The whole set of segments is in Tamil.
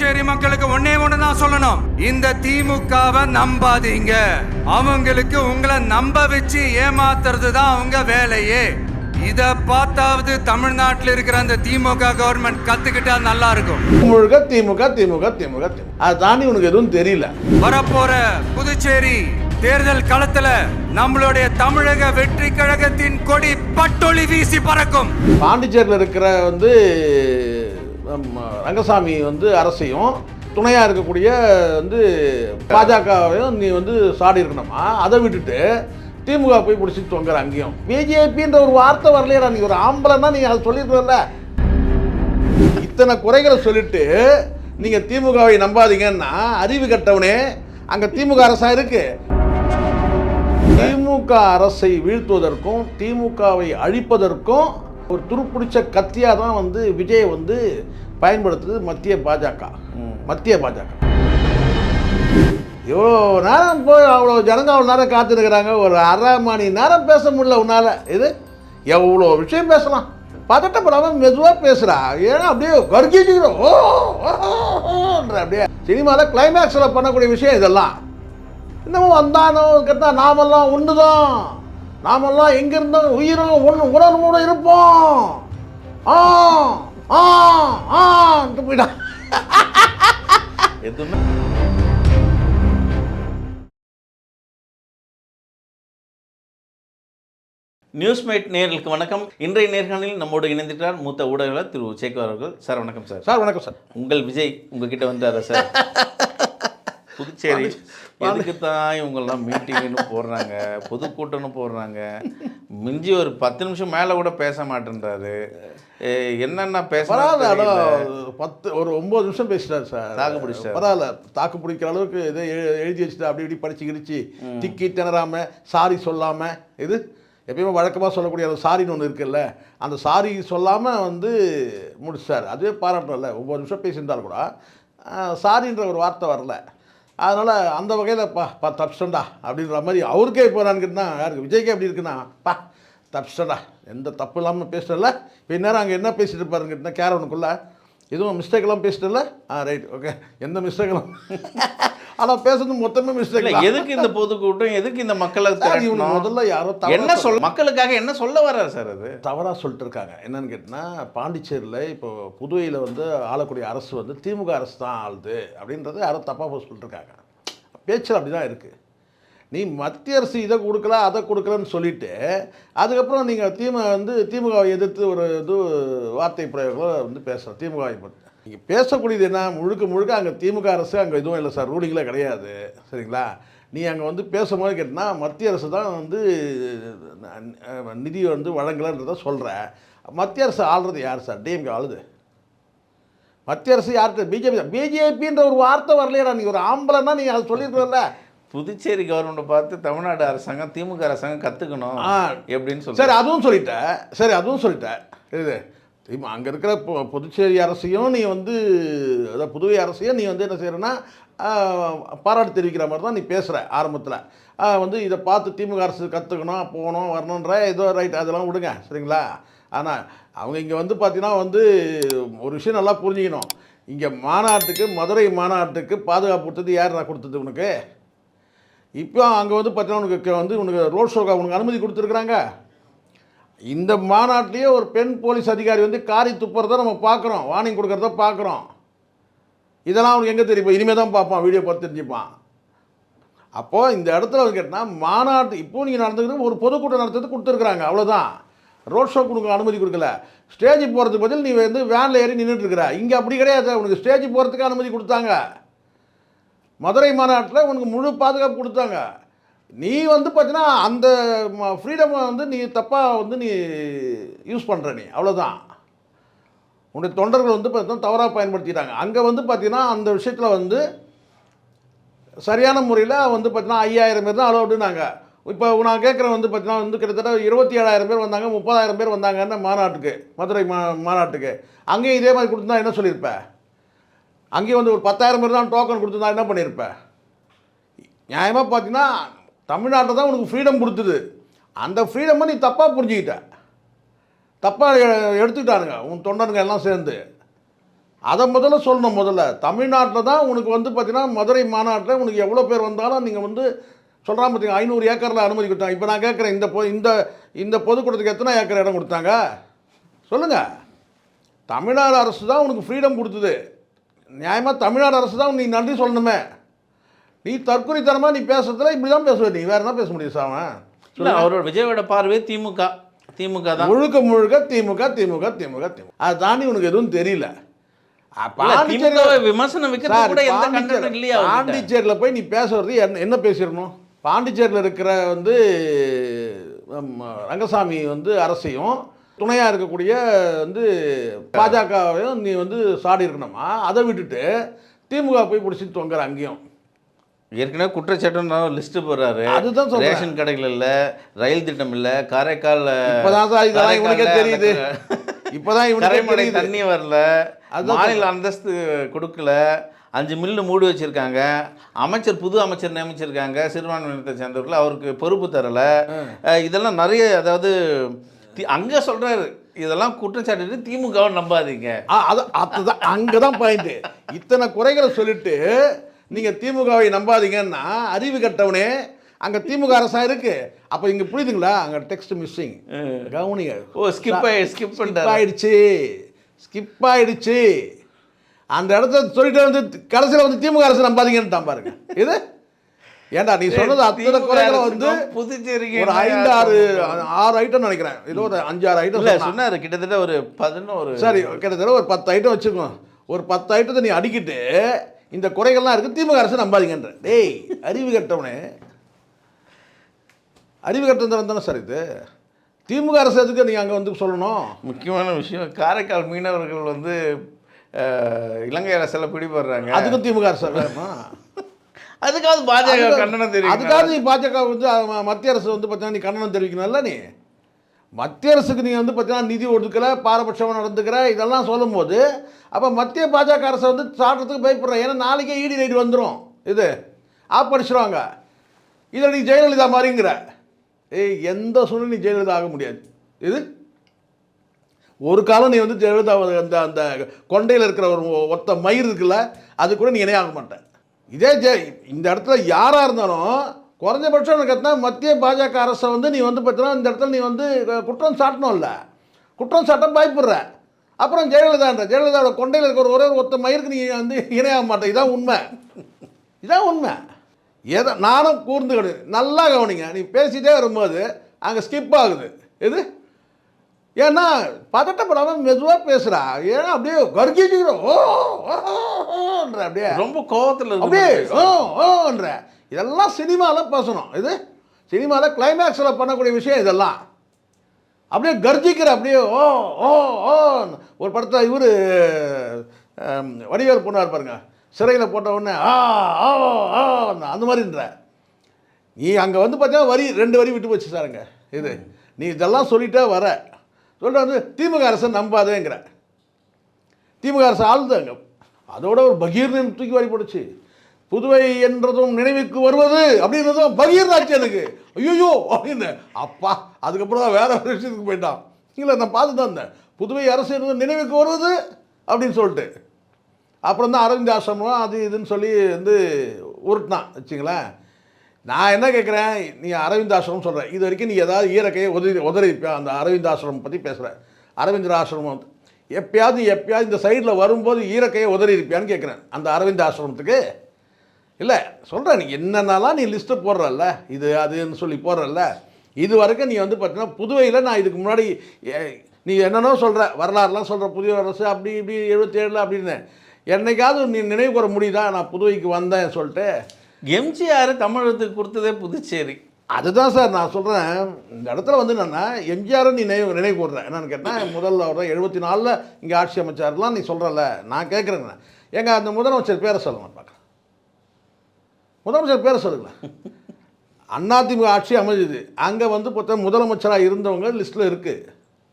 புதுச்சேரி மக்களுக்கு ஒன்னே ஒண்ணுதான் சொல்லணும். இந்த திமுகவை நம்பாதீங்க. அவங்களுக்கு உங்களை நம்ப வச்சு ஏமாத்துறது தான் அவங்க வேலையே. இத பார்த்தாவது தமிழ்நாட்டில் இருக்கிற அந்த திமுக கவர்மெண்ட் கத்துக்கிட்டா நல்லா இருக்கும். முழுக்க திமுக திமுக திமுக அதை தாண்டி உனக்கு எதுவும் தெரியல. வரப்போற புதுச்சேரி தேர்தல் களத்துல நம்மளுடைய தமிழக வெற்றி கழகத்தின் கொடி பட்டொளி வீசி பறக்கும். பாண்டிச்சேரியில் இருக்கிற ரங்கசாமி அரசையும் துணையாக இருக்கக்கூடிய பாஜகவையும் நீ சாடி இருக்கணுமா? அதை விட்டுட்டு திமுக போய் பிடிச்சி தொங்குற அங்கேயும் பிஜேபின்ற ஒரு வார்த்தை வரலையா? நீ ஒரு ஆம்பளைன்னா நீ அதை சொல்லியிருக்கல. இத்தனை குறைகளை சொல்லிட்டு நீங்க திமுகவை நம்பாதீங்கன்னா அறிவு கட்டவனே அங்க திமுக அரசா இருக்கு. திமுக அரசை வீழ்த்துவதற்கும் திமுகவை அழிப்பதற்கும் ஒரு துருப்பிடிச்ச கத்தியாக தான் விஜய் பயன்படுத்துது மத்திய பாஜக. இவ்வளோ நேரம் போய் அவ்வளோ ஜனங்க அவ்வளோ நேரம் காத்துருக்கிறாங்க. ஒரு அரை மணி நேரம் பேச முடியல உன்னால். இது எவ்வளோ விஷயம் பேசலாம். பதட்டப்படாமல் மெதுவாக பேசுகிறா. ஏன்னா அப்படியே கர்ஜிக்கிறோம் அப்படியே. சினிமாவில் கிளைமேக்ஸில் பண்ணக்கூடிய விஷயம் இதெல்லாம். இன்னமும் வந்தானோ கேட்டால் நாமெல்லாம் ஒன்று தான். நாமெல்லாம் எங்கே இருந்தோம் உயிரும் உணர்வோடு இருப்போம். போயிட்டா எதுவுமே. நியூஸ்மேட் நேயர்களுக்கு வணக்கம். இன்றைய நேர்காணலில் நம்மோடு இணைந்திருக்கிறார் மூத்த ஊடகர் திரு சேகர் அவர்கள். சார் வணக்கம். சார் வணக்கம் சார். உங்கள் விஜய் உங்ககிட்ட வந்தாரா சார்? புதுச்சேரி எதுக்கு தான் இவங்கெல்லாம் மீட்டிங்னு போடுறாங்க, பொதுக்கூட்டம்னு போடுறாங்க. மிஞ்சி ஒரு 10 நிமிஷம் மேலே கூட பேச மாட்டேன்றாரு. என்னென்ன பேச ஒரு 9 நிமிஷம் பேசிட்டார் சார். தாக்கு பிடிச்சார். பரவாயில்ல, தாக்கு பிடிக்கிற அளவுக்கு இதை எழுதி வச்சுட்டு அப்படி இப்படி படிச்சு கிடிச்சு திக்கி திணறாமல் சாரி சொல்லாமல் இது எப்பயுமே வழக்கமாக சொல்லக்கூடிய அந்த சாரின்னு ஒன்று இருக்குல்ல, அந்த சாரி சொல்லாமல் முடிச்சார். அதுவே பாராட்டல. 9 நிமிஷம் பேசியிருந்தாலும் கூட சாரின்ற ஒரு வார்த்தை வரல. அதனால் அந்த வகையில் தப்பிச்சண்டா அப்படின்ற மாதிரி அவருக்கே இப்போ நான் கேட்டால் யாருக்கு விஜய்க்கே எப்படி இருக்குன்னா தப்பிச்சண்டா எந்த தப்பு இல்லாமல் பேசிட்டல. இப்போ நேரம் அங்கே என்ன பேசிட்டு இருப்பாருன்னு கேட்டால் கேரவனுக்குள்ளே எதுவும் மிஸ்டேக்கெல்லாம் பேசிட்டல. ரைட் ஓகே, எந்த மிஸ்டேக்கெல்லாம் ஆனால் பேசுறது மொத்தமே மிஸ்டேக். எதுக்கு இந்த பொதுக்கூட்டம், எதுக்கு இந்த மக்களை முதல்ல யாரோ என்ன சொல்ல, மக்களுக்காக என்ன சொல்ல வர்றாரு சார்? அது தவறாக சொல்லிட்டு இருக்காங்க. என்னன்னு கேட்டால் பாண்டிச்சேரியில் இப்போ புதுவையில் ஆளக்கூடிய அரசு திமுக அரசு தான் ஆளுது அப்படின்றத யாரோ தப்பாக சொல்லிட்டு இருக்காங்க. பேச்சில் அப்படி தான் இருக்குது. நீ மத்திய அரசு இதை கொடுக்கல அதை கொடுக்கலன்னு சொல்லிவிட்டு அதுக்கப்புறம் நீங்கள் திமுகவை எதிர்த்து ஒரு வார்த்தை பிரயோகம் பேசுகிற திமுகவை பற்றி நீங்கள் பேசக்கூடியது என்ன? முழுக்க அங்கே திமுக அரசு அங்கே எதுவும் இல்லை சார், ரூலிங்கில் கிடையாது. சரிங்களா? நீ அங்கே பேசும்போது கேட்டினா மத்திய அரசு தான் நிதி வழங்கலைன்றத சொல்கிற. மத்திய அரசு ஆள்றது யார் சார்? டிஎம்கே ஆளுது. மத்திய அரசு யார்கிட்ட? பிஜேபின்ற ஒரு வார்த்தை வரலையா? நீ ஒரு ஆம்பளைன்னா நீங்கள் அதை சொல்லியிருக்கல. புதுச்சேரி கவர்மெண்ட்டை பார்த்து தமிழ்நாடு அரசாங்கம் திமுக அரசாங்கம் கற்றுக்கணும் எப்படின்னு சொல்லி. சரி அதுவும் சொல்லிட்டேன். இது அங்கே இருக்கிற புதுச்சேரி அரசையும் நீ அதாவது புதுவை அரசையும் நீ என்ன செய்கிறன்னா பாராட்டு தெரிவிக்கிற மாதிரி தான் நீ பேசுகிற. ஆரம்பத்தில் இதை பார்த்து திமுக அரசு கற்றுக்கணும், போகணும், வரணுன்ற ஏதோ ரைட் அதெல்லாம் விடுங்க. சரிங்களா? ஆனால் அவங்க இங்கே பார்த்தீங்கன்னா ஒரு விஷயம் நல்லா புரிஞ்சுக்கணும். இங்கே மாநாட்டுக்கு, மதுரை மாநாட்டுக்கு பாதுகாப்பு கொடுத்தது யார் கொடுத்தது உனக்கு? இப்போ அங்கே பார்த்தீங்கன்னா உனக்கு ரோட் ஷோக்காக உனக்கு அனுமதி கொடுத்துருக்குறாங்க. இந்த மாநாட்டிலேயே ஒரு பெண் போலீஸ் அதிகாரி காரி துப்புறத நம்ம பார்க்குறோம், வார்னிங் கொடுக்குறத பார்க்குறோம். இதெல்லாம் அவனுக்கு எங்கே தெரியும்? இனிமேல் தான் பார்ப்பான், வீடியோ பார்த்து தெரிஞ்சுப்பான். அப்போது இந்த இடத்துல கேட்டால் மாநாட்டு இப்போது நீங்கள் நடந்துக்கிட்டு ஒரு பொதுக்கூட்டம் நடத்துறது கொடுத்துருக்குறாங்க, அவ்வளோதான். ரோட் ஷோக்கு உனக்கு அனுமதி கொடுக்கல. ஸ்டேஜ் போகிறதுக்கு பதில் நீ வேனில் ஏறி நின்றுட்டுருக்குற. இங்கே அப்படி கிடையாது. உனக்கு ஸ்டேஜ் போகிறதுக்கு அனுமதி கொடுத்தாங்க. மதுரை மாநாட்டில் உனக்கு முழு பாதுகாப்பு கொடுத்தாங்க. நீ பார்த்தீங்கன்னா அந்த ஃப்ரீடமை நீ தப்பாக நீ யூஸ் பண்ணுற. நீ அவ்வளோதான். உன்னுடைய தொண்டர்கள் பார்த்தீங்கன்னா தவறாக பயன்படுத்திட்டாங்க. அங்கே பார்த்தீங்கன்னா அந்த விஷயத்தில் சரியான முறையில் பார்த்தீங்கன்னா 5000 பேர் தான் அலோடுனாங்க. இப்போ நான் கேட்குறேன் பார்த்தீங்கன்னா கிட்டத்தட்ட 27,000 பேர் வந்தாங்க, 30,000 பேர் வந்தாங்கன்னு மாநாட்டுக்கு, மதுரை மாநாட்டுக்கு. அங்கேயும் இதே மாதிரி கொடுத்துருந்தா என்ன சொல்லியிருப்பேன்? அங்கேயும் ஒரு 10,000 பேர் தான் டோக்கன் கொடுத்துருந்தா என்ன பண்ணியிருப்பேன்? நியாயமாக பார்த்தீங்கன்னா தமிழ்நாட்டில் தான் உனக்கு ஃப்ரீடம் கொடுத்துது. அந்த ஃப்ரீடமை நீ தப்பாக புரிஞ்சுக்கிட்ட, தப்பாக எடுத்துக்கிட்டானுங்க உன் தொண்டனுங்க எல்லாம் சேர்ந்து. அதை முதல்ல சொல்லணும். முதல்ல தமிழ்நாட்டில் தான் உனக்கு வந்து பார்த்தீங்கன்னா மதுரை மாநாட்டில் உனக்கு எவ்வளோ பேர் வந்தாலும் நீங்கள் வந்து சொல்கிறாங்க பார்த்தீங்க 500 ஏக்கரில் அனுமதி கொடுத்தாங்க. இப்போ நான் கேட்குறேன், இந்த பொதுக்கூட்டத்துக்கு எத்தனை ஏக்கர் இடம் கொடுத்தாங்க சொல்லுங்கள்? தமிழ்நாடு அரசு தான் உனக்கு ஃப்ரீடம் கொடுத்தது. நியாயமாக தமிழ்நாடு அரசு தான் நீ நன்றி சொல்லணுமே. நீ தற்கொலைத்தனமாக நீ பேசுறதுல இப்படி தான் பேசுவேன். நீ வேறு என்ன பேச முடியும் சாவன்? இல்லை, அவரோட விஜயோட பார்வை திமுக தான் முழுக்க திமுக திமுக திமுக திமுக. அதை தாண்டி உனக்கு எதுவும் தெரியல. விமர்சனம் பாண்டிச்சேரியில் போய் நீ பேசுறது என்ன பேசிடணும்? பாண்டிச்சேரியில் இருக்கிற வந்து ரங்கசாமி வந்து அரசையும் துணையாக இருக்கக்கூடிய வந்து பாஜகவையும் நீ வந்து சாடி இருக்கணுமா? அதை விட்டுட்டு திமுக போய் பிடிச்சிட்டு தொங்குற அங்கேயும். ஏற்கனவே குற்றச்சாட்டு லிஸ்ட் போடுறாரு. அதுதான் சொல்றேன். ரேஷன் கடைகள் இல்லை, ரயில் திட்டம் இல்லை, காரைக்கால் இப்போதான் சார் இதெல்லாம் இவனுக்கே தெரியுது. இப்போதான் இவனுக்கு தண்ணி வரல, மாநில அந்தஸ்து கொடுக்கல, 5 மில்லு மூடி வச்சிருக்காங்க, புது அமைச்சர் நியமிச்சிருக்காங்க சிறுபான்மையினத்தை சேர்ந்தவர்கள், அவருக்கு பொறுப்பு தரல. இதெல்லாம் நிறைய, அதாவது அங்கே சொல்றாரு இதெல்லாம் குற்றச்சாட்டு. திமுகவை நம்பாதீங்க. அதுதான் அங்கதான் பாயிண்ட். இத்தனை குறைகளை சொல்லிட்டு நீங்கள் திமுகவை நம்பாதீங்கன்னா அறிவு கட்டவனே. அங்கே திமுக அரசா இருக்கு. அப்போ இங்கே புரியுதுங்களா? அங்கே டெக்ஸ்ட் மிஸ்ஸிங் கவுனிங்க. ஸ்கிப் ஆயிடுச்சு. அந்த இடத்த சொல்லிட்டு வந்து கடைசியில் வந்து திமுக அரசு நம்பாதீங்கன்னு பாருங்க. இது ஏன்டா நீ சொன்னது அத்தனை குறைகளை வந்து புதுச்சேரிக்கு ஒரு 5-6 ஐட்டம் நினைக்கிறேன். ஏதோ ஒரு 5-6 ஐட்டம் சொன்னார். கிட்டத்தட்ட ஒரு 11, சரி கிட்டத்தட்ட ஒரு 10 ஐட்டம் வச்சுக்கோங்க. ஒரு 10 ஐட்டத்தை நீ அடிக்கிட்டு இந்த குறைகள்லாம் இருக்குது திமுக அரசு நம்பாதீங்கன்ற. டேய் அறிவு கட்டவனே, அறிவு கட்டம் தானே சார் இது. திமுக அரசு எதுக்கு நீங்கள் அங்கே வந்து சொல்லணும்? முக்கியமான விஷயம், காரைக்கால் மீனவர்கள் வந்து இலங்கை அரசில் பிடிபடுறாங்க. அதுக்கும் திமுக அரசு வேணுமா? அதுக்காவது பாஜக கண்டனம் தெரியும். அதுக்காவது நீ பாஜக வந்து மத்திய அரசு வந்து பார்த்தீங்கன்னா நீ கண்டனம் தெரிவிக்கணும்ல. நீ மத்திய அரசுக்கு நீங்கள் வந்து பார்த்தீங்கன்னா நிதி ஒதுக்கலை, பாரபட்சமாக நடந்துக்கிற, இதெல்லாம் சொல்லும் போது அப்போ மத்திய பாஜக அரசை வந்து சாட்டுறதுக்கு பயப்படுறேன். ஏன்னா நாளைக்கே இடி ரைடு வந்துடும். இது ஆப்படிச்சிடுவாங்க. இதில் நீ ஜெயலலிதா மாதிரிங்கிற. எந்த சூழ்நிலை நீ ஜெயலலிதா ஆக முடியாது. இது ஒரு காலம் நீ வந்து ஜெயலலிதா அந்த அந்த கொண்டையில் இருக்கிற ஒரு ஒத்த மயிர் இருக்குல்ல, அது கூட நீ இணையாக மாட்டேன். இதே இந்த இடத்துல யாராக இருந்தாலும் குறைஞ்சபட்சம் எனக்கு எத்தனா மத்திய பாஜக அரசை வந்து நீ வந்து பார்த்தீங்கன்னா இந்த இடத்துல நீ வந்து குற்றம் சாட்டணும்ல. குற்றம் சாட்ட பயப்படுற. அப்புறம் ஜெயலலிதாவோட கொண்டையில் இருக்கிற ஒரே ஒத்த மயிருக்கு நீ வந்து இணையாக மாட்டேன். இதான் உண்மை. இதான் உண்மை. எதை நானும் கூர்ந்து கிடையாது. நல்லா கவனிங்க. நீ பேசிகிட்டே வரும்போது அங்கே ஸ்கிப் ஆகுது. இது ஏன்னா பதட்டப்படாமல் மெதுவாக பேசுகிறா. ஏன்னா அப்படியே கர்ஜிக்கிறோம். ஓன்ற அப்படியே ரொம்ப கோபத்தில் அப்படியே ஓன்ற. இதெல்லாம் சினிமாவில் பேசணும். இது சினிமாவில் கிளைமேக்ஸில் பண்ணக்கூடிய விஷயம் இதெல்லாம். அப்படியே கர்ஜிக்கிற அப்படியே ஓ ஓ ஓ. ஒரு படத்தில் இவர் வடிவேல் பொண்ணார் பாருங்க, சிறையில் போட்ட உடனே ஆ ஆ ஆ அந்த மாதிரின்ற. நீ அங்கே வந்து பார்த்தீங்கன்னா 2 வரி விட்டு போச்சு சாருங்க. இது நீ இதெல்லாம் சொல்லிட்டே வர சொல்லிட்டு வந்து திமுக அரசை நம்பாதேங்கிற. திமுக அரசு ஆளுதாங்க. அதோட ஒரு பகீர்னு தூக்கி வாரி போடுச்சு. புதுவை என்றதும் நினைவுக்கு வருவது அப்படின்றதும் பகீர் ஆச்சு எனக்கு. ஐயோ அப்படின்னு அப்பா. அதுக்கப்புறம் தான் வேற ஒரு விஷயத்துக்கு போயிட்டான். இல்லை நான் பார்த்து தான் இருந்தேன். புதுவை அரசு என்றதும் நினைவுக்கு வருவது அப்படின்னு சொல்லிட்டு அப்புறம் தான் அரவிந்த் ஆசிரமம் அது இதுன்னு சொல்லி வந்து உருட்டினான் வச்சுங்களேன். நான் என்ன கேட்குறேன், நீ அரவிந்த் ஆசிரமம் சொல்கிறேன். இது வரைக்கும் நீ ஏதாவது ஈரக்கையை உதறிப்பா அந்த அரவிந்த் ஆசிரமம் பற்றி பேசுகிறேன். அரவிந்த் ஆசிரமம் எப்பயாவது இந்த சைடில் வரும்போது ஈரக்கையை உதறி இருப்பியான்னு கேட்குறேன் அந்த அரவிந்த் ஆசிரமத்துக்கு. இல்லை சொல்கிறேன், நீ என்னென்னலாம் நீ லிஸ்ட்டு போடுறல்ல, இது அதுன்னு சொல்லி போடுறல்ல. இது வரைக்கும் நீ வந்து பார்த்தீங்கன்னா புதுவையில் நான் இதுக்கு முன்னாடி நீ என்னென்னோ சொல்கிற வரலாறுலாம் சொல்கிற புதிய அரசு அப்படி இப்படி 77 அப்படின்னு என்னைக்காவது நீ நினைவு கூற முடியுதா நான் புதுவைக்கு வந்தேன் சொல்லிட்டு? எம்ஜிஆர் தமிழகத்துக்கு கொடுத்ததே புதுச்சேரி. அதுதான் சார் நான் சொல்கிறேன். இந்த இடத்துல வந்து என்னென்னா எம்ஜிஆரை நீ நினைவு கூடுறேன். என்னென்னு கேட்டால் முதல்ல அவர் 74 இங்கே ஆட்சி அமைச்சார்லாம் நீ சொல்கிறல்ல. நான் கேட்குறேங்க, எங்கள் அந்த முதலமைச்சர் பேரை சொல்லுங்க பார்க்குறேன். முதலமைச்சர் பேரை சொல்லுங்களேன். அதிமுக ஆட்சி அமைஞ்சுது. அங்கே வந்து பார்த்தா முதலமைச்சராக இருந்தவங்க லிஸ்ட்டில் இருக்குது.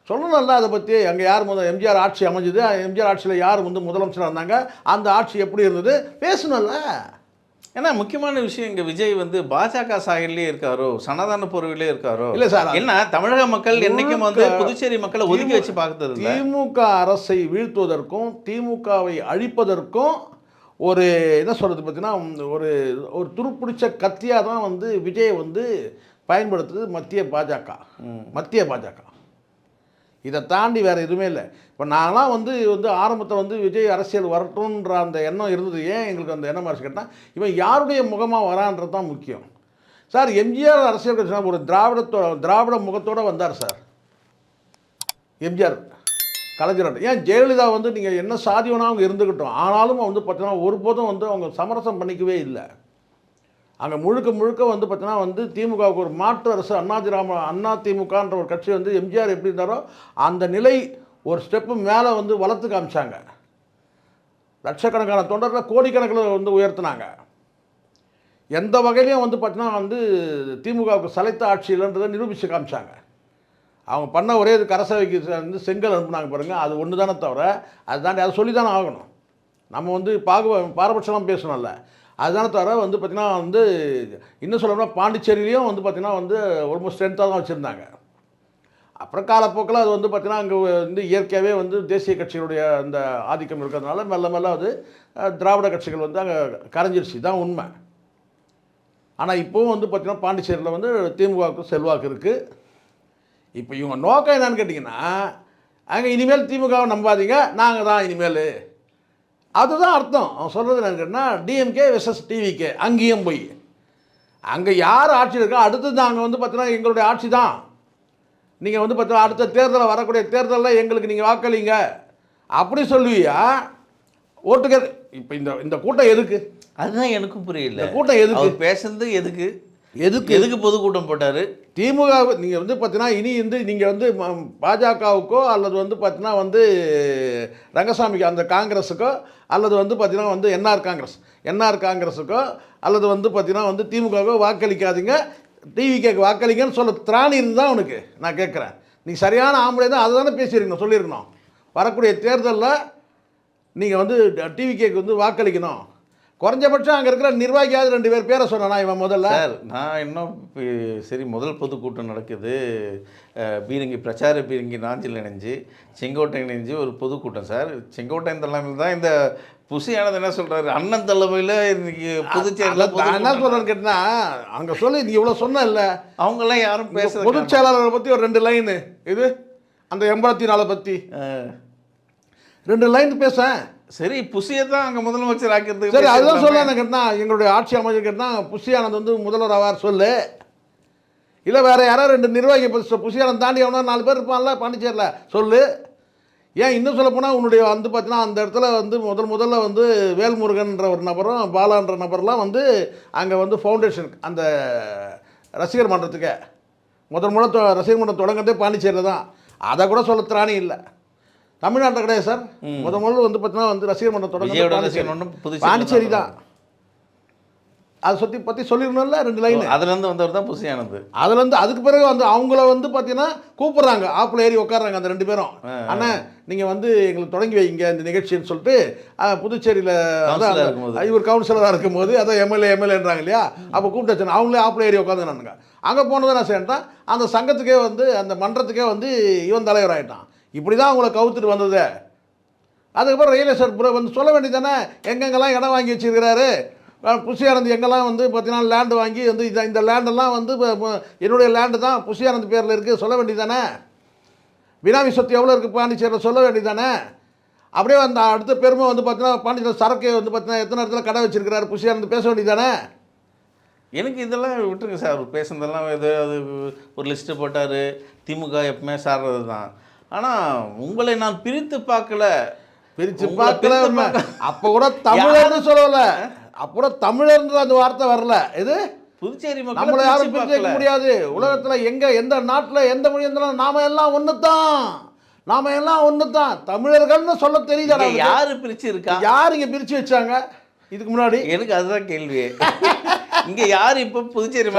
சொல்லணும்ல அதை பற்றி. அங்கே யார் எம்ஜிஆர் ஆட்சி அமைஞ்சுது, எம்ஜிஆர் ஆட்சியில் யார் வந்து முதலமைச்சராக இருந்தாங்க, அந்த ஆட்சி எப்படி இருந்தது பேசணும்ல. ஏன்னா முக்கியமான விஷயம் இங்கே விஜய் வந்து பாஜக சாயல்லே இருக்காரோ, சனாதன பொருவிலே இருக்காரோ? இல்லை சார், என்ன தமிழக மக்கள் என்னைக்கும் வந்து புதுச்சேரி மக்களை ஒதுக்கி வச்சு பார்க்கறது இல்லை. திமுக அரசை வீழ்த்துவதற்கும் திமுகவை அழிப்பதற்கும் ஒரு என்ன சொல்கிறது பார்த்தீங்கன்னா ஒரு ஒரு துருப்பிடிச்ச கத்தியாக தான் வந்து விஜயை வந்து பயன்படுத்துது மத்திய பாஜக. இதை தாண்டி வேறு எதுவுமே இல்லை. இப்போ நான்லாம் வந்து ஆரம்பத்தில் வந்து விஜய் அரசியல் வரட்டும்ன்ற அந்த எண்ணம் இருந்தது. ஏன் எங்களுக்கு அந்த எண்ணம் அரசு கேட்டால் இவன் யாருடைய முகமாக வரான்றது தான் முக்கியம் சார். எம்ஜிஆர் அரசியல் கட்சினா ஒரு திராவிட முகத்தோடு வந்தார் சார் எம்ஜிஆர், கலைஞர். ஏன் ஜெயலலிதா வந்து நீங்கள் என்ன சாதிவனா அவங்க இருந்துக்கிட்டோம், ஆனாலும் வந்து பார்த்தீங்கன்னா ஒருபோதும் வந்து அவங்க சமரசம் பண்ணிக்கவே இல்லை. அங்கே முழுக்க வந்து பார்த்தீங்கன்னா வந்து திமுகவுக்கு ஒரு மாற்று அரசு அண்ணா திமுகன்ற ஒரு கட்சி வந்து எம்ஜிஆர் எப்படி இருந்தாரோ அந்த நிலை ஒரு ஸ்டெப்பு மேலே வந்து வளர்த்து காமிச்சாங்க. லட்சக்கணக்கான தொண்டர்களை கோடிக்கணக்கில் வந்து உயர்த்தினாங்க. எந்த வகையிலையும் வந்து பார்த்தீங்கன்னா வந்து திமுகவுக்கு சலைத்த ஆட்சி இல்லைன்றதை நிரூபித்து காமிச்சாங்க. அவங்க பண்ண ஒரே இது கரசவைக்கு வந்து செங்கல் அனுப்புனாங்க பாருங்கள், அது ஒன்று தானே தவிர அது தாண்டி அதை சொல்லி தானே ஆகணும். நம்ம வந்து பாரபட்சம்லாம் பேசணும்ல, அதுதானே தவிர வந்து பார்த்திங்கன்னா வந்து இன்னும் சொல்லணும்னா பாண்டிச்சேரியிலையும் வந்து பார்த்திங்கன்னா வந்து ரொம்ப ஸ்ட்ரென்த்தாக தான் வச்சுருந்தாங்க. அப்புறம் காலப்போக்கில் அது வந்து பார்த்திங்கன்னா அங்கே வந்து இயற்கையாகவே வந்து தேசிய கட்சிகளுடைய அந்த ஆதிக்கம் இருக்கிறதுனால மெல்ல அது திராவிட கட்சிகள் வந்து அங்கே கரைஞ்சிருச்சு தான் உண்மை. ஆனால் இப்போவும் வந்து பார்த்திங்கன்னா பாண்டிச்சேரியில் வந்து திமுகவுக்கு செல்வாக்கு இருக்குது. இப்போ இவங்க நோக்கம் என்னன்னு கேட்டிங்கன்னா அங்கே இனிமேல் திமுகவை நம்பாதீங்க, நாங்கள் தான் இனிமேல், அதுதான் அர்த்தம். அவன் சொல்கிறது என்னன்னு கேட்டால் டிஎம்கே வெர்சஸ் டிவிகே. அங்கேயும் போய் அங்கே யார் ஆட்சி இருக்கா அடுத்தது நாங்கள் வந்து பார்த்தீங்கன்னா எங்களுடைய ஆட்சி தான், நீங்கள் வந்து பார்த்தீங்கன்னா அடுத்த தேர்தலில் வரக்கூடிய தேர்தலில் எங்களுக்கு நீங்கள் வாக்களிங்க அப்படி சொல்லுவியா? ஓட்டுக்க இப்போ இந்த கூட்டம் எதுக்கு? அதுதான் எனக்கும் புரியல. கூட்டம் எதுக்கு பேசுறது? எதுக்கு பொதுக்கூட்டம் போட்டார் திமுக? நீங்கள் வந்து பார்த்தீங்கன்னா இனி வந்து நீங்கள் வந்து பாஜகவுக்கோ அல்லது வந்து பார்த்தீங்கன்னா வந்து ரங்கசாமிக்கு அந்த காங்கிரஸுக்கோ அல்லது வந்து பார்த்தீங்கன்னா வந்து என்ஆர் காங்கிரஸுக்கோ அல்லது வந்து பார்த்தீங்கன்னா வந்து திமுகவோ வாக்களிக்காதீங்க, டிவிகேக்கு வாக்களிங்கன்னு சொல்ல திராணி இருந்தால் உனக்கு நான் கேட்குறேன். நீங்கள் சரியான ஆம்பளை தான் அதை தானே பேசியிருக்கணும், சொல்லியிருக்கணும். வரக்கூடிய தேர்தலில் நீங்கள் வந்து டிவிகேக்கு வந்து வாக்களிக்கணும். குறைஞ்சபட்சம் அங்கே இருக்கிற நிர்வாகியாவது 2 பேர் பேரை சொன்னா இவன் முதல்ல. சார் நான் இன்னும் சரி முதல் பொதுக்கூட்டம் நடக்குது, பிரச்சார பீரங்கி நாஞ்சில் இணைஞ்சு செங்கோட்டை இணைஞ்சு ஒரு பொதுக்கூட்டம் சார். செங்கோட்டையன் தலைமையில் தான் இந்த புசியானது என்ன சொல்கிறாரு, அண்ணன் தலைமையில் இன்னைக்கு புதுச்சேரியில் என்ன சொல்கிறேன்னு கேட்டினா அங்கே சொல்லி நீ இவ்வளோ சொன்ன இல்லை, அவங்கெல்லாம் யாரும் பேச பொதுச் செயலாளரை பற்றி ஒரு 2 லைனு, இது அந்த 84 பற்றி 2 லைன் பேச. சரி புசியை தான் அங்கே முதலமைச்சர் ஆக்கிறது. சரி அதுதான் சொல்ல கேட்டா எங்களுடைய ஆட்சி அமைச்சர் கேட்டால் புசியானந்த் வந்து முதல்வர் ஆவார் சொல்லு, இல்லை வேறு யாராவது 2 நிர்வாகி புசியானந்த் தாண்டி அவனா 4 பேர் இருப்பான்ல பாண்டிச்சேரியில் சொல்லு. ஏன் இன்னும் சொல்ல போனால் உன்னுடைய வந்து பார்த்தீங்கன்னா அந்த இடத்துல வந்து முதல்ல வந்து வேல்முருகன்ற ஒரு நபரும் பாலான்ற நபர்லாம் வந்து அங்கே வந்து ஃபவுண்டேஷன் அந்த ரசிகர் மன்றத்துக்கு முதல்ல ரசிகர் மன்றம் தொடங்குறதே பாண்டிச்சேரியில் தான். அதை கூட சொல்ல திராணி இல்லை, தமிழ்நாட்டில் கிடையாது சார். முதல்ல வந்து பார்த்தீங்கன்னா வந்து ரசிகர் மன்றம் தொடங்க பாண்டிச்சேரி தான். அதை பற்றி சொல்லிடணும்ல 2 லைன். அதுலேருந்து வந்தவர் தான் புசியானது. அதுலேருந்து அதுக்கு பிறகு வந்து அவங்கள வந்து பார்த்தீங்கன்னா கூப்பிட்றாங்க, ஆப்பில் ஏறி உட்காடுறாங்க அந்த 2 பேரும். ஆனால் நீங்கள் வந்து எங்களுக்கு தொடங்கி வைங்க இந்த நிகழ்ச்சின்னு சொல்லிட்டு புதுச்சேரியில் இவர் கவுன்சிலராக இருக்கும்போது அதான் எம்எல்ஏன்றாங்க இல்லையா, அப்போ கூப்பிட்டு வச்சு அவங்களே ஆப்பில் ஏறி உட்காந்துனானுங்க. அங்கே போனதை நான் சேர்ந்தேன் அந்த சங்கத்துக்கே வந்து அந்த மன்றத்துக்கே வந்து இவன் தலைவர் ஆகிட்டான். இப்படி தான் அவங்கள கவுத்துட்டு வந்தது. அதுக்கப்புறம் ரியல் எஸ்டேட் வந்து சொல்ல வேண்டியதானே எங்கெங்கெல்லாம் இடம் வாங்கி வச்சுருக்கிறாரு புசியானந்த், எங்கெல்லாம் வந்து பார்த்தீங்கன்னா லேண்டு வாங்கி வந்து இந்த லேண்டெல்லாம் வந்து என்னுடைய லேண்டு தான் புசியானந்த் பேரில் இருக்குது சொல்ல வேண்டியதானே. பினாமி சொத்து எவ்வளோ இருக்குது பாண்டிச்சேரியில் சொல்ல வேண்டியதானே. அப்படியே அந்த அடுத்த பெருமை வந்து பார்த்தீங்கன்னா பாண்டிச்சேரி சரக்கு வந்து பார்த்தீங்கன்னா எத்தனை இடத்துல கடை வச்சுருக்கிறாரு புசியானந்த் பேச வேண்டியதானே. எனக்கு இதெல்லாம் விட்டுருங்க சார், பேசுனதெல்லாம் அது ஒரு லிஸ்ட்டு போட்டார். திமுக எப்பவுமே சாடுறது தான். ஆனால் உங்களை நான் பிரித்து பார்க்கல. அப்போ கூட தமிழர்னு சொல்லலை, அப்போ கூட தமிழர்ன்ற அந்த வார்த்தை வரல. இது புதுச்சேரி நம்மளை யாரும் பிரிக்க முடியாது. உலகத்தில் எந்த நாட்டில் எந்த மொழி இருந்தாலும் நாம எல்லாம் ஒன்று தான் தமிழர்கள்னு சொல்ல தெரியுதா? யாரு பிரிச்சு இருக்கா? யார் இங்கே பிரித்து வச்சாங்க இதுக்கு முன்னாடி? எனக்கு அதுதான் கேள்வி. இங்கே யார் இப்போ புதுச்சேரி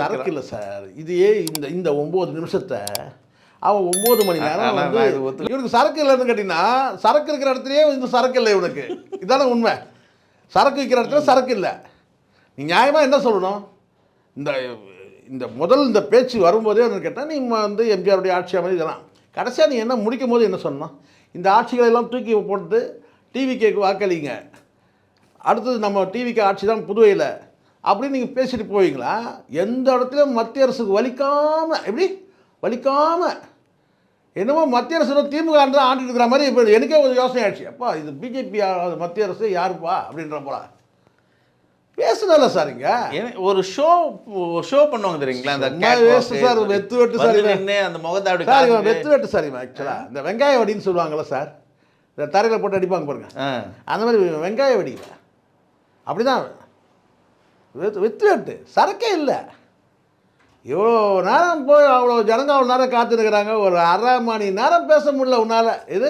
சரக்கு இல்லை சார். இதையே இந்த 9 நிமிஷத்தை அவன் 9 மணி நேரம் வந்து இவனுக்கு சரக்கு இல்லைன்னு கேட்டிங்கன்னா சரக்கு இருக்கிற இடத்துலையே இந்த சரக்கு இல்லை இவனுக்கு. இதான உண்மை. சரக்கு விற்கிற இடத்துல சரக்கு இல்லை. நீ நியாயமாக என்ன சொல்லணும்? இந்த இந்த இந்த பேச்சு வரும்போதே என்ன கேட்டால் நீ வந்து எம்ஜிஆருடைய ஆட்சி அமைதி இதெல்லாம் கடைசியாக நீ என்ன முடிக்கும் போது என்ன சொன்னோம்? இந்த ஆட்சிகளை எல்லாம் தூக்கி போட்டு டிவிக்கு வாக்களிங்க, அடுத்தது நம்ம டிவிக்கு ஆட்சி தான் புதுவையில் அப்படின்னு நீங்கள் பேசிட்டு போவீங்களா? எந்த இடத்துலையும் மத்திய அரசுக்கு வலிக்காமல், எப்படி வலிக்காமல் என்னமோ மத்திய அரசு திமுக தான் ஆண்டுட்டு இருக்கிற மாதிரி இப்போ எனக்கே ஒரு யோசனை ஆயிடுச்சு. அப்பா இது பிஜேபி மத்திய அரசு யாருப்பா அப்படின்ற போல பேசுனல சார். இங்க ஒரு ஷோ பண்ணுவாங்க தெரியுங்களா, அந்த சார் வெத்து வெட்டு சார் அந்த முகத்தாடி சார் வெத்து வெட்டு சார். ஆக்சுவலாக இந்த வெங்காய வடின்னு சொல்லுவாங்கள்ல சார், இந்த தரையில் போட்டு அடிப்பாங்க பாருங்க, அந்த மாதிரி வெங்காய வடிக்கல அப்படிதான் வெத்து வெட்டு சரக்கே இல்லை. இவ்வளோ நேரம் போய் அவ்வளோ ஜனங்க அவ்வளோ நேரம் காத்துருக்குறாங்க, ஒரு அரை மணி நேரம் பேச முடியல உன்னால். இது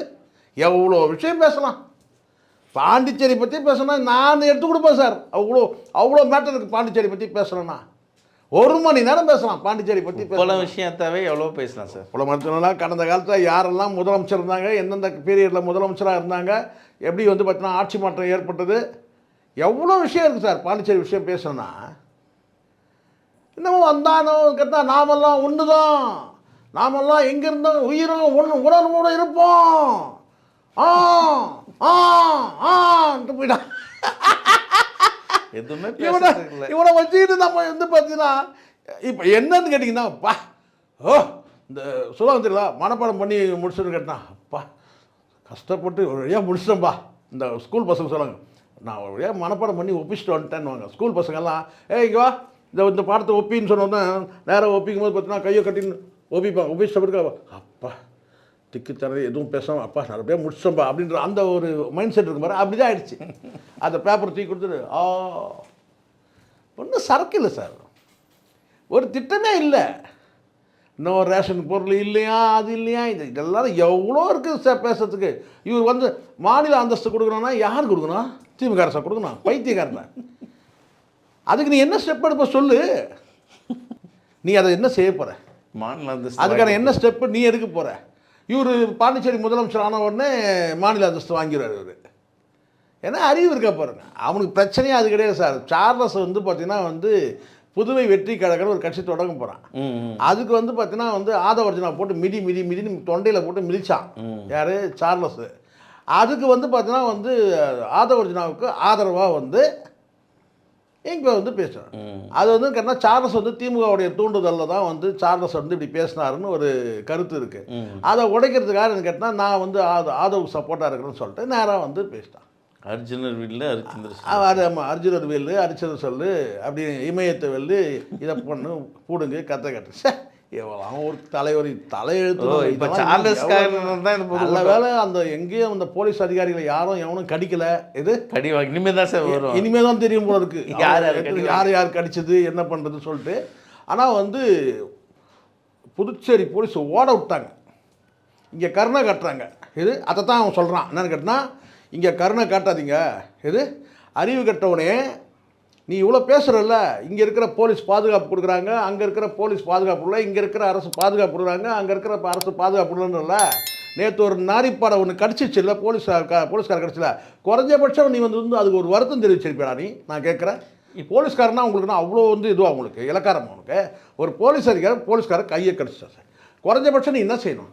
எவ்வளோ விஷயம் பேசலாம். பாண்டிச்சேரி பற்றி பேசணும் நான் எடுத்து கொடுப்பேன் சார். அவ்வளோ மேட்டர் இருக்குது பாண்டிச்சேரி பற்றி பேசணும்னா. ஒரு மணி நேரம் பேசலாம் பாண்டிச்சேரி பற்றி. பல விஷயத்தாவே எவ்வளோ பேசலாம் சார். பல மருத்துவம்லாம் கடந்த காலத்தில் யாரெல்லாம் முதலமைச்சர் இருந்தாங்க, எந்தெந்த பீரியடில் முதலமைச்சராக இருந்தாங்க, எப்படி வந்து பார்த்தீங்கன்னா ஆட்சி மாற்றம் ஏற்பட்டது, எவ்வளோ விஷயம் இருக்குது சார் பாண்டிச்சேரி விஷயம் பேசணும்னா. இன்னமும் வந்தானோ கேட்டால் நாமெல்லாம் ஒன்று தான், நாமெல்லாம் எங்கே இருந்தோம் உயிரும் உணர்வோடு இருப்போம் போயிட்டான். எதுவுமே இவனை வச்சுக்கிட்டு நம்ம வந்து பார்த்தீங்கன்னா இப்போ என்னன்னு கேட்டிங்கன்னா, அப்பா இந்த சொல்லுவாங்க தெரியல மனப்பாடம் பண்ணி முடிச்சுன்னு கேட்டான், அப்பா கஷ்டப்பட்டு ஒரு வழியாக முடிச்சிட்டேன்பா. இந்த ஸ்கூல் பசங்க சொல்லுவாங்க, நான் ஒரு வழியாக மனப்பாடம் பண்ணி ஒப்பிச்சுட்டு வந்துட்டேன்னு ஸ்கூல் பசங்கள்லாம். இங்கே வா இந்த பாடத்தை ஒப்பின்னு சொன்னோன்னா நேராக ஒப்பிக்கும் போது பார்த்தீங்கன்னா கையை கட்டின்னு ஒப்பிப்பாங்க. ஒப்பிச்சிட்ட அப்பா திக்கு தர எதுவும் பேசாமல் அப்பா நிறைய முடிச்சோம்பா அப்படின்ற அந்த ஒரு மைண்ட் செட் இருக்கும் பாரு, அப்படி தான் ஆயிடுச்சு. அந்த பேப்பரை தூக்கி கொடுத்துட்டு ஒன்றும் சரக்கு இல்லை சார், ஒரு திட்டமே இல்லை. இன்னும் ரேஷன் பொருள் இல்லையா, அது இல்லையா, இதெல்லாம் எவ்வளோ இருக்குது சார் பேசுறதுக்கு. இவர் வந்து மாநில அந்தஸ்து கொடுக்கணும்னா யார் கொடுக்கணும்? திமுக அரசா கொடுக்கணும்? பைத்தியக்காரன். அதுக்கு நீ என்ன ஸ்டெப் எடுப்ப சொல்லு. நீ அதை என்ன செய்ய போகிற? மாநில அந்தஸ்து அதுக்கான என்ன ஸ்டெப்பு நீ எடுக்க போகிற? இவர் பாண்டிச்சேரி முதலமைச்சர் ஆன உடனே மாநில அந்தஸ்து வாங்கிடுவார் இவர். ஏன்னா அறிவு இருக்கா பாருங்க. அவனுக்கு பிரச்சனையே அது கிடையாது சார். சார்லஸ் வந்து பார்த்தீங்கன்னா வந்து புதுவை வெற்றி கழகம் ஒரு கட்சி தொடங்க போகிறான். அதுக்கு வந்து பார்த்தீங்கன்னா வந்து ஆதவர்ஜனா போட்டு மிதின்னு தொண்டையில் போட்டு மிதிச்சான். யார்? சார்லஸ். அதுக்கு வந்து பார்த்தீங்கன்னா வந்து ஆதவர்ஜனாவுக்கு ஆதரவாக வந்து இங்கே வந்து பேசுகிறார். அது வந்து கேட்டால் சார்லஸ் வந்து திமுகவுடைய தூண்டுதலில் தான் வந்து சார்லஸ் வந்து இப்படி பேசினாருன்னு ஒரு கருத்து இருக்குது. அதை உடைக்கிறதுக்காக கேட்டால் நான் வந்து ஆதவ் சப்போர்ட்டாக இருக்கிறேன்னு சொல்லிட்டு நேராக வந்து பேசிட்டான். அர்ஜுனர் வில்லு அது அர்ஜுனர் வெல்லு அரிச்சனர் சொல்லு அப்படி இமயத்தை வெல்லு இதை பொண்ணு பூடுங்க கற்று எவ்வளோ ஒரு தலையெழுத்து. நல்ல வேலை அந்த எங்கேயும் அந்த போலீஸ் அதிகாரிகளை எவனும் கடிக்கலை. இது இனிமேல் தான் சார் வரும், இனிமேல் தான் தெரியும் போல இருக்கு யார் கடிச்சது என்ன பண்ணுறதுன்னு சொல்லிட்டு. ஆனால் வந்து புதுச்சேரி போலீஸ் ஓட விட்டாங்க, இங்கே கருணை காட்டுறாங்க. இது அதை தான் அவன் சொல்கிறான். என்னன்னு கேட்டால் இங்கே கருணை காட்டாதீங்க, இது அறிவு கட்டவனே நீ இவ்வளோ பேசுகிறல்ல, இங்கே இருக்கிற போலீஸ் பாதுகாப்பு கொடுக்குறாங்க, அங்கே இருக்கிற போலீஸ் பாதுகாப்பு இல்லை, இங்கே இருக்கிற அரசு பாதுகாப்பு கொடுக்குறாங்க, அங்கே இருக்கிற அரசு பாதுகாப்பு இல்லைன்றல. நேற்று ஒரு நாரிப்பாடை ஒன்று கடிச்சிச்சு இல்லை போலீஸ்கார கடிச்சில, குறைஞ்சபட்சம் நீ வந்து அதுக்கு ஒரு வருத்தம் தெரிவிச்சிருப்பேடா நீ. நான் கேட்குறேன், போலீஸ்காரனா உங்களுக்குன்னா அவ்வளோ வந்து இதுவாக உங்களுக்கு இலக்காரம் உனக்கு ஒரு போலீஸ் அதிகாரி போலீஸ்காரர் கையை கடிச்சிட்டா சார், குறைஞ்சபட்சம் நீ என்ன செய்யணும்?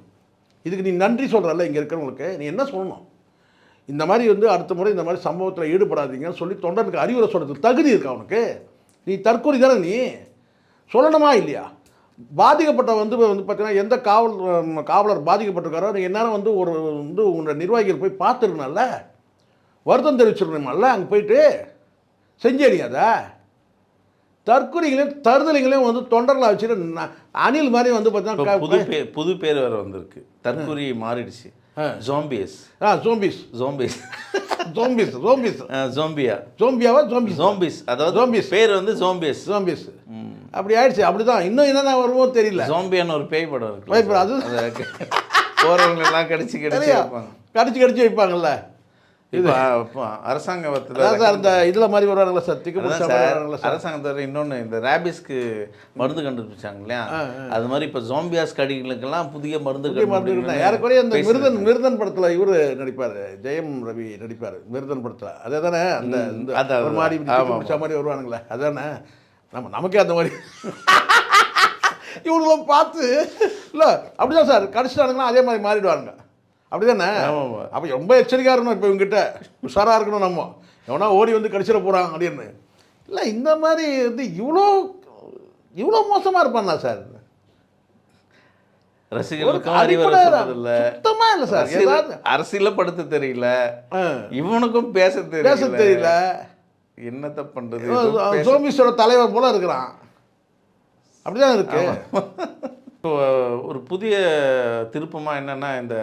இதுக்கு நீ நன்றி சொல்கிறல்ல இங்கே இருக்கிறவங்களுக்கு நீ என்ன சொல்லணும்? இந்த மாதிரி வந்து அடுத்த முறை இந்த மாதிரி சம்பவத்தில் ஈடுபடாதீங்கன்னு சொல்லி தொண்டனுக்கு அறிவுரை சொல்கிறதுக்கு தகுதி இருக்கா அவனுக்கு? நீ தற்கொலை தானே நீ சொல்லணுமா இல்லையா? பாதிக்கப்பட்ட வந்து பார்த்தீங்கன்னா எந்த காவலர் பாதிக்கப்பட்டிருக்காரோ நீ எந்நேரம் வந்து உங்களோட நிர்வாகிகள் போய் பார்த்துருக்கணும்ல, வருத்தம் தெரிவிச்சிருக்கணுமல்ல, அங்கே போயிட்டு செஞ்சேரி அதை தற்கொலைகளையும் தருதலைகளையும் வந்து தொண்டர்களாக வச்சுட்டு அணில் மாதிரி வந்து பார்த்தீங்கன்னா புது பேர் வேறு வந்திருக்கு, தற்கொலை மாறிடுச்சு. ஜோம்பியஸ் அதாவது ஜோம்பிஸ் பேர் வந்து ஜோம்பியஸ் அப்படி ஆயிடுச்சு. அப்படிதான் இன்னும் என்னென்ன வருமோ தெரியல. ஜோம்பியான்னு ஒரு பேய் படம் இருக்கு, அது போறவங்க எல்லாம் கடிச்சு வைப்பாங்கல்ல, இப்போ அரசாங்கத்தில் அதான் சார் இந்த இதில் மாதிரி வருவாங்களா சார் திக்கு அதான் பிடிச்ச சார் வருவாங்களா சார் அரசாங்கத்தில் இன்னொன்று இந்த ரேபிஸ்க்கு மருந்து கண்டுபிடிச்சாங்க இல்லையா அது மாதிரி இப்போ ஜோம்பியாஸ் கடிகளுக்கெல்லாம் புதிய மருந்து யாருக்குறைய இந்த மிருதன் படத்தில் இவர் நடிப்பார், ஜெயம் ரவி நடிப்பார் மிருதன் படத்தில். அதே தானே அந்த ஒரு மாதிரி திக்கு பிடிச்ச மாதிரி வருவானுங்களே அதானே நமக்கே அந்த மாதிரி இவங்களும் பார்த்து இல்லை அப்படிதான் சார் கடிச்சிட்டானுங்கன்னா அதே மாதிரி மாறிடுவானுங்க அப்படி தானே. அப்போ ரொம்ப எச்சரிக்கையாக இருக்கணும். இப்போ இவங்ககிட்ட உஷாராக இருக்கணும். நம்ம எவனா ஓடி வந்து கடிச்சிட போகிறான் அப்படின்னு இல்லை. இந்த மாதிரி வந்து இவ்வளோ மோசமாக இருப்பானா சார் ரசிகர்களுக்கும் சுத்தமா இல்லை சார். ஏதாவது அரசியல படுத்த தெரியல, இவனுக்கும் பேச தெரியல, என்னத்த பண்றது. சோமிஸோட தலைவர் போல இருக்கிறான். அப்படிதான் இருக்கு. இப்போ ஒரு புதிய திருப்பமாக என்னன்னா இந்த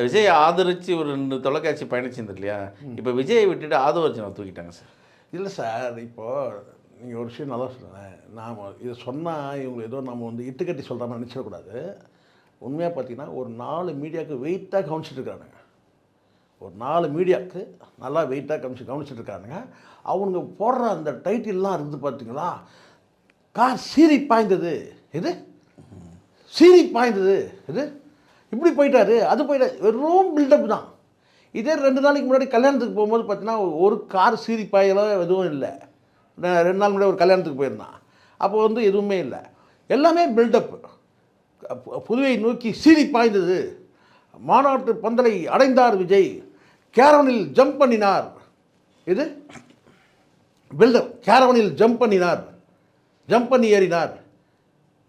விஜய் ஆதரித்து ஒரு 2 தொலைக்காட்சி பயணிச்சிருந்தது இல்லையா, இப்போ விஜயை விட்டுட்டு ஆதவர்ஜனை தூக்கிட்டாங்க சார். இல்லை சார், இப்போது நீங்கள் ஒரு விஷயம் நல்லா சொல்லுங்கள். நாம் இதை சொன்னால் இவங்க ஏதோ நம்ம வந்து இட்டுக்கட்டி சொல்கிற மாதிரி நினச்சிடக்கூடாது. உண்மையாக பார்த்தீங்கன்னா ஒரு 4 மீடியாவுக்கு வெயிட்டாக கவனிச்சிட்டு இருக்கானுங்க. ஒரு 4 மீடியாவுக்கு நல்லா வெயிட்டாக கவனிச்சிட்டு இருக்கானுங்க. அவனுங்க போடுற அந்த டைட்டில்லாம் இருந்து பார்த்தீங்களா, கார் சீறி பாய்ந்தது, இது சீறி பாய்ந்தது, இது இப்படி போயிட்டாரு, அது போயிட்டாரு, வெறும் பில்டப் தான். இதே 2 நாளைக்கு முன்னாடி கல்யாணத்துக்கு போகும்போது பார்த்தீங்கன்னா ஒரு கார் சீறி பாயலாம் எதுவும் இல்லை. 2 நாள் முன்னாடி ஒரு கல்யாணத்துக்கு போயிருந்தான். அப்போ வந்து எதுவுமே இல்லை, எல்லாமே பில்டப். புதுவை நோக்கி சீறி பாய்ந்தது, மாநாட்டு பந்தலை அடைந்தார் விஜய், கேரவனில் ஜம்ப் பண்ணினார், இது பில்டப். கேரவனில் ஜம்ப் பண்ணினார், ஜம்ப் பண்ணி ஏறினார்,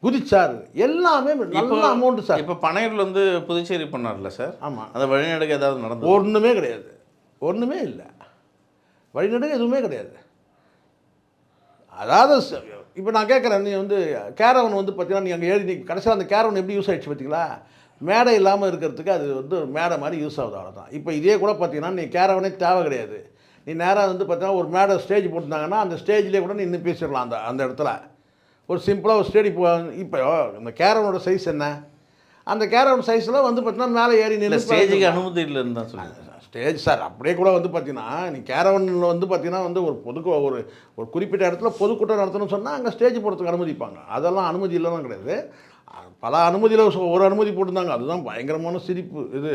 குதிச்சார், எல்லாமே நல்ல அமௌண்ட் சார். இப்போ பனையூரில் வந்து புதுச்சேரி பண்ணார்ல சார். ஆமாம். அந்த வழிநடுக்கு ஏதாவது நடந்தது? ஒன்றுமே கிடையாது, ஒன்றுமே இல்லை. வழிநடுக்கு எதுவுமே கிடையாது. அதாவது இப்போ நான் கேட்குறேன், நீ வந்து கேரவன் வந்து பார்த்தீங்கன்னா நீ அங்கே எழுதி கடைசியில் அந்த கேரவன் எப்படி யூஸ் ஆகிடுச்சு பார்த்தீங்களா, மேடை இல்லாமல் இருக்கிறதுக்கு அது வந்து ஒரு மேடை மாதிரி யூஸ் ஆகுது, அவ்வளோதான். இப்போ இதே கூட பார்த்தீங்கன்னா நீ கேரவனே தேவை கிடையாது. நீ நேராக வந்து பார்த்தீங்கன்னா ஒரு மேடை ஸ்டேஜ் போட்டிருந்தாங்கன்னா அந்த ஸ்டேஜ்லேயே கூட நீ இன்னும் பேசிடலாம். அந்த இடத்துல ஒரு சிம்பிளாக ஒரு ஸ்டேடி இப்போ இந்த கேரவனோட சைஸ் என்ன, அந்த கேரவன் சைஸில் வந்து பார்த்தீங்கன்னா மேலே ஏறி நின்று ஸ்டேஜுக்கு அனுமதி இல்லைன்னு தான் சொல்லுங்கள். ஸ்டேஜ் சார் அப்படியே கூட வந்து பார்த்தீங்கன்னா நீ கேரவனில் வந்து பார்த்தீங்கன்னா வந்து ஒரு குறிப்பிட்ட இடத்துல பொதுக்கூட்டம் நடத்தணும்னு சொன்னால் அங்கே ஸ்டேஜ் போடுறதுக்கு அனுமதிப்பாங்க. அதெல்லாம் அனுமதி இல்லைலாம் கிடையாது. பல அனுமதியில் ஒரு அனுமதி போட்டிருந்தாங்க, அதுதான் பயங்கரமான சிரிப்பு. இது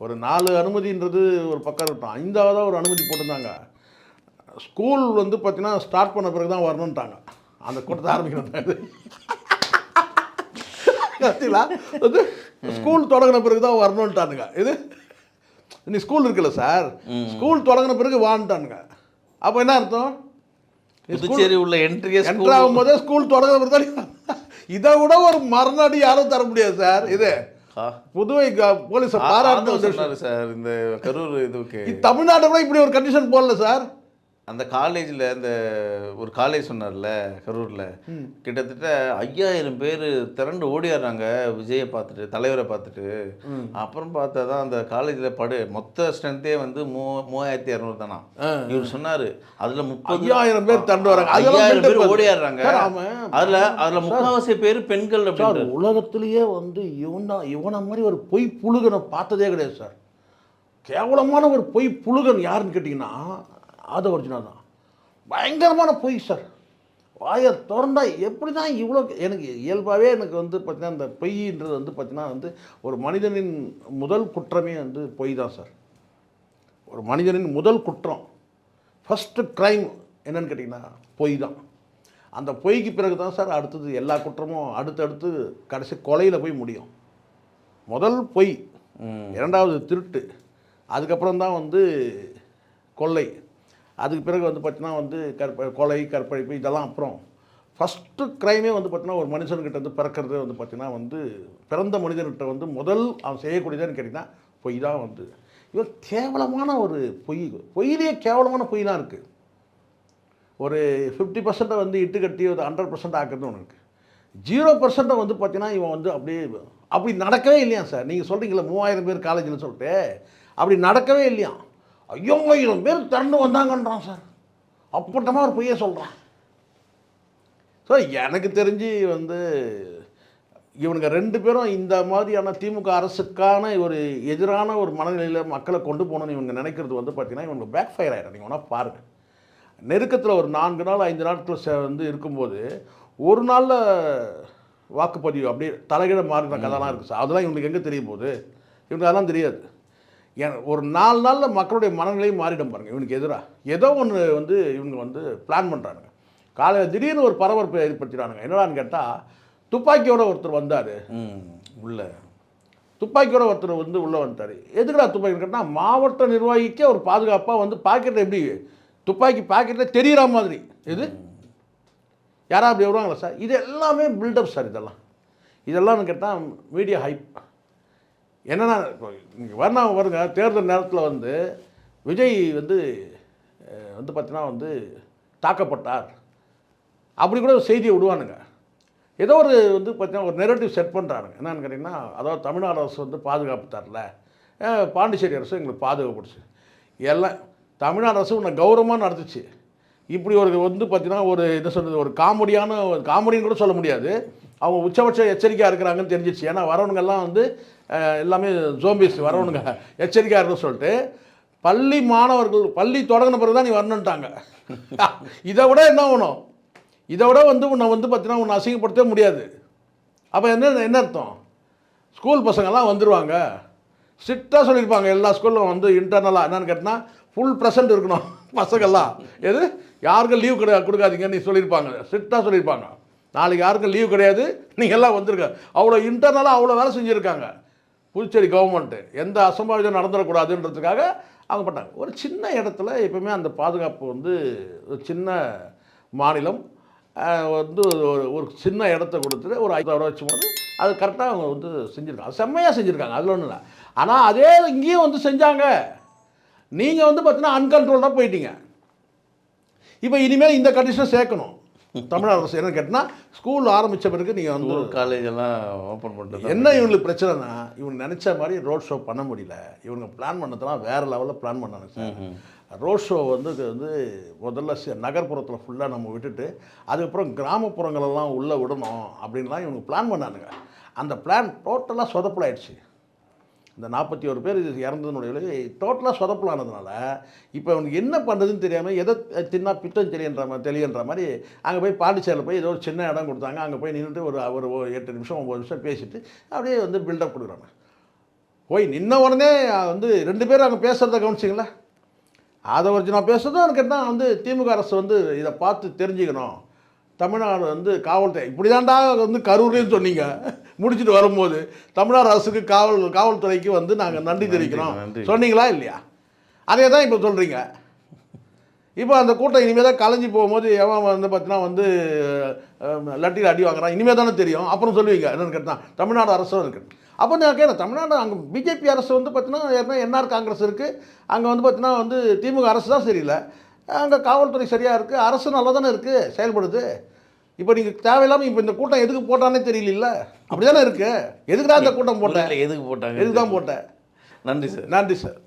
ஒரு 4 அனுமதின்றது ஒரு பக்கம் இருக்கட்டும், 5ஆவதாக ஒரு அனுமதி போட்டிருந்தாங்க. ஸ்கூல் வந்து பார்த்தீங்கன்னா ஸ்டார்ட் பண்ண பிறகு தான் வரணுன்ட்டாங்க, அந்த கூட்டத்தை ஆரம்பிக்கணும். வந்து ஸ்கூல் தொடங்கின பிறகு தான் வரணுன்ட்டானுங்க. இது நீ ஸ்கூல் இருக்குல்ல சார், ஸ்கூல் தொடங்கின பிறகு வான்ட்டானுங்க. அப்போ என்ன அர்த்தம், புதுச்சேரி உள்ள என்ட்ரி ஆகும் போதே ஸ்கூல் தொடங்கின பிறகு தான். இதை விட ஒரு மறுநாடி யாரும் தர முடியாது சார். இது புதுவை போலீஸை பாராட்டு சார். இந்த கரூர் இதுக்கு தமிழ்நாட்டில் இப்படி ஒரு கண்டிஷன் போடல சார். அந்த காலேஜில் அந்த ஒரு காலேஜ் சொன்னார்ல கரூரில், கிட்டத்தட்ட 5000 பேர் திரண்டு ஓடிடுறாங்க விஜயை பார்த்துட்டு, தலைவரை பார்த்துட்டு. அப்புறம் பார்த்தா தான் அந்த காலேஜில் மொத்த ஸ்ட்ரென்த்தே வந்து 3200 தானா. இவர் சொன்னார் அதில் 50,000 பேர் திரண்டு வராங்க, 5000 பேர் ஓடிடுறாங்க. அதில் முக்கால்வாசி பேர் பெண்கள். உலகத்திலேயே வந்து இவனை மாதிரி ஒரு பொய் புழுகனை பார்த்ததே கிடையாது சார். கேவலமான ஒரு பொய் புழுகன் யாருன்னு கேட்டிங்கன்னா அது ஒரிஜினல் தான். பயங்கரமான பொய் சார். வாயை திறந்தா எப்படி தான் இவ்வளோ, எனக்கு இயல்பாகவே எனக்கு வந்து பார்த்தீங்கன்னா இந்த பொய்ன்றது வந்து பார்த்தீங்கன்னா வந்து ஒரு மனிதனின் முதல் குற்றமே வந்து பொய் தான் சார். ஒரு மனிதனின் முதல் குற்றம், ஃபஸ்ட்டு க்ரைம் என்னன்னு கேட்டிங்கன்னா பொய் தான். அந்த பொய்க்கு பிறகு தான் சார் அடுத்தது எல்லா குற்றமும் அடுத்தடுத்து கடைசி கொலையில் போய் முடியும். முதல் பொய், 2வது திருட்டு, அதுக்கப்புறம் தான் வந்து கொள்ளை, அதுக்கு பிறகு வந்து பார்த்தீங்கன்னா வந்து கொலை கற்பழிப்பு இதெல்லாம். அப்புறம் ஃபஸ்ட்டு க்ரைமே வந்து பார்த்தீங்கன்னா ஒரு மனுஷன்கிட்ட வந்து பிறக்கிறது வந்து பார்த்தீங்கன்னா வந்து பிறந்த மனிதன்கிட்ட வந்து முதல் அவன் செய்யக்கூடியதுன்னு கேட்டிங்கன்னா பொய் தான். வந்து இவர் கேவலமான ஒரு பொய்யிலேயே கேவலமான பொய் தான் இருக்குது. ஒரு 50% வந்து இட்டு கட்டி ஒரு 100% ஆக்குறது ஒன்று இருக்குது. 0% வந்து பார்த்தீங்கன்னா இவன் வந்து அப்படியே அப்படி நடக்கவே இல்லையா சார். நீங்கள் சொல்கிறீங்களா 3000 பேர் காலேஜில் சொல்லிட்டு, அப்படி நடக்கவே இல்லையா. 5000 பேர் திரண்டு வந்தாங்கன்றான் சார். அப்பட்டமாக ஒரு பொய்யை சொல்கிறான். ஸோ எனக்கு தெரிஞ்சு வந்து இவனுங்க 2 பேரும் இந்த மாதிரியான திமுக அரசுக்கான ஒரு எதிரான ஒரு மனநிலையில் மக்களை கொண்டு போகணும்னு இவங்க நினைக்கிறது வந்து பார்த்தீங்கன்னா இவங்க பேக் ஃபயர் ஆகிடும். நீங்கள் வேணால் பாருங்கள், நெருக்கத்தில் ஒரு 4 நாள் 5 நாட்கள் வந்து இருக்கும்போது ஒரு நாளில் வாக்குப்பதிவு அப்படியே தலைகீழ மாறின கதைலாம் இருக்குது சார். அதெல்லாம் இவங்களுக்கு எங்கே தெரியும் போது இவனுக்கு அதெல்லாம் தெரியாது. ஏன் ஒரு 4 நாளில் மக்களுடைய மனநிலையும் மாறிடும் பாருங்கள். இவனுக்கு எதிராக ஏதோ ஒன்று வந்து இவங்க வந்து பிளான் பண்ணுறானுங்க. காலையில் திடீர்னு ஒரு பரபரப்பை ஏற்படுத்திடுறானுங்க. என்னடான்னு கேட்டால் துப்பாக்கியோட ஒருத்தர் வந்தார் உள்ள, துப்பாக்கியோட ஒருத்தர் வந்து உள்ளே வந்துட்டார். எதுக்குடா துப்பாக்கி கேட்டால் மாவட்ட நிர்வாகிக்கே ஒரு பாதுகாப்பாக வந்து பாக்கெட்டில் எப்படி துப்பாக்கி பாக்கெட்டில் தெரிகிற மாதிரி இது யாரா அப்படி வருவாங்களா சார்? இது எல்லாமே பில்டப் சார். இதெல்லாம் கேட்டால் மீடியா ஹைப். என்னென்னா இப்போ இங்கே வருங்க தேர்தல் நேரத்தில் வந்து விஜய் வந்து பார்த்தீங்கன்னா வந்து தாக்கப்பட்டார் அப்படி கூட ஒரு செய்தியை விடுவானுங்க. ஏதோ ஒரு வந்து பார்த்தீங்கன்னா ஒரு நெரட்டிவ் செட் பண்ணுறானுங்க. என்னென்னு கேட்டிங்கன்னா, அதாவது தமிழ்நாடு அரசு வந்து பாதுகாப்பு தரல, பாண்டிச்சேரி அரசு எங்களுக்கு பாதுகாப்புடுச்சு, எல்லாம் தமிழ்நாடு அரசு உன்னை கௌரவமாக நடத்துச்சு. இப்படி ஒரு வந்து பார்த்தீங்கன்னா ஒரு என்ன சொல்கிறது, ஒரு காமெடின்னு கூட சொல்ல முடியாது. அவங்க உச்சபட்ச எச்சரிக்கையாக இருக்கிறாங்கன்னு தெரிஞ்சிச்சு. ஏன்னா வரவனுங்கெல்லாம் வந்து எல்லாமே ஜோம்பிஸ் வரவனுங்க எச்சரிக்கையாக இருக்குன்னு சொல்லிட்டு பள்ளி மாணவர்கள் பள்ளி தொடங்கின பிறகு தான் நீ வரணுன்ட்டாங்க. இதை விட என்ன வேணும்? இதை விட வந்து உன்னை வந்து பார்த்தீங்கன்னா உன்னை அசிங்கப்படுத்தவே முடியாது. அப்போ என்ன அர்த்தம்? ஸ்கூல் பசங்கள்லாம் வந்துடுவாங்க, ஸ்ட்ரிக்டாக சொல்லியிருப்பாங்க. எல்லா ஸ்கூலில் வந்து இன்டர்னலாக என்னென்னு கேட்டால் ஃபுல் ப்ரெசென்ட் இருக்கணும் பசங்கள்லாம். எது யாருக்கும் லீவ் கொடுக்காதீங்கன்னு சொல்லியிருப்பாங்க, ஸ்ட்ரிக்டாக சொல்லியிருப்பாங்க. நாளைக்கு யாருக்கும் லீவ் கிடையாது, நீங்கள் எல்லாம் வந்துருங்க. அவ்வளோ இன்டர்னலாக அவ்வளோ வேலை செஞ்சுருக்காங்க புதுச்சேரி கவர்மெண்ட்டு. எந்த அசம்பாவிதம் நடந்துடக்கூடாதுன்றதுக்காக அவங்க பண்ணாங்க. ஒரு சின்ன இடத்துல எப்பவுமே அந்த பாதுகாப்பு வந்து ஒரு சின்ன மாநிலம் வந்து ஒரு சின்ன இடத்த கொடுத்துட்டு ஒரு 5,000 வச்சும்போது அது கரெக்டாக அவங்க வந்து செஞ்சுருக்காங்க. அது செம்மையாக செஞ்சுருக்காங்க, அதில் ஒன்றும் இல்லை. ஆனால் அதே இங்கேயும் வந்து செஞ்சாங்க. நீங்கள் வந்து பார்த்தீங்கன்னா அன்கண்ட்ரோல்டாக போயிட்டீங்க. இப்போ இனிமேல் இந்த கண்டிஷனை சேர்க்கணும் தமிழ்நாடு அரசு. என்னன்னு கேட்டால் ஸ்கூல் ஆரம்பித்த பிறகு நீங்கள் வந்து காலேஜெல்லாம் ஓப்பன் பண்ணுறது என்ன இவங்களுக்கு பிரச்சனைனா, இவங்க நினச்ச மாதிரி ரோட் ஷோ பண்ண முடியல. இவங்க பிளான் பண்ணதெல்லாம் வேறு லெவலில் பிளான் பண்ணாங்க சார். ரோட் ஷோ வந்து முதல்ல நகர்ப்புறத்தில் ஃபுல்லாக நம்ம விட்டுட்டு அதுக்கப்புறம் கிராமப்புறங்களெல்லாம் உள்ளே விடணும் அப்படின்லாம் இவங்க பிளான் பண்ணானுங்க. அந்த பிளான் டோட்டலாக சொதப்பலாயிடுச்சு. இந்த 41 பேர் இறந்ததுனுடைய டோட்டலாக சொதப்பலானதுனால இப்போ அவனுக்கு என்ன பண்ணுறதுன்னு தெரியாமல் எதை தின்னா பித்தம் தெரியன்ற மாதிரி அங்கே போய் பாண்டிச்சேரியில் போய் ஏதோ ஒரு சின்ன இடம் கொடுத்தாங்க. அங்கே போய் நின்றுட்டு ஒரு 8 நிமிஷம் 9 நிமிஷம் பேசிட்டு அப்படியே வந்து பில்டப் கொடுக்குறாங்க. போய் நின்ன உடனே வந்து 2 பேரும் அங்கே பேசுகிறத கவனிச்சிங்களா? அதை வச்சு நான் பேசுகிறதும் எனக்கு கேட்டால் வந்து திமுக அரசு வந்து இதை பார்த்து தெரிஞ்சுக்கணும். தமிழ்நாடு வந்து காவல்துறை இப்படி தாண்டா வந்து கரூர்னு சொன்னீங்க, முடிச்சுட்டு வரும்போது தமிழ்நாடு அரசுக்கு காவல்துறைக்கு வந்து நாங்கள் நன்றி தெரிவிக்கிறோம் சொன்னீங்களா இல்லையா? அதே தான் இப்போ சொல்கிறீங்க. இப்போ அந்த கூட்டம் இனிமேல் தான் கலைஞ்சி போகும்போது எவன் வந்து பார்த்தீங்கன்னா வந்து லட்டியில் அடி வாங்குறான் இனிமேல் தானே தெரியும். அப்புறம் சொல்லுவீங்க என்னென்னு கேட்டால் தமிழ்நாடு அரசும் இருக்குது. அப்போ நான் கேட்குறேன், தமிழ்நாடு அங்கே பிஜேபி அரசு வந்து பார்த்தீங்கன்னா என்ஆர் காங்கிரஸ் இருக்குது, அங்கே வந்து பார்த்தீங்கன்னா வந்து திமுக அரசு தான் சரியில்லை, அங்கே காவல்துறை சரியாக இருக்குது, அரசு நல்லா தானே இருக்குது, செயல்படுது. இப்போ நீங்கள் தேவையில்லாமல் இப்போ இந்த கூட்டம் எதுக்கு போட்டானே தெரியல. அப்படி தானே இருக்குது. எதுக்குடா இந்த கூட்டம் போட்டேன்? எதுக்கு போட்டாங்க? எதுக்கு தான் போட்டேன்? நன்றி சார். நன்றி சார்.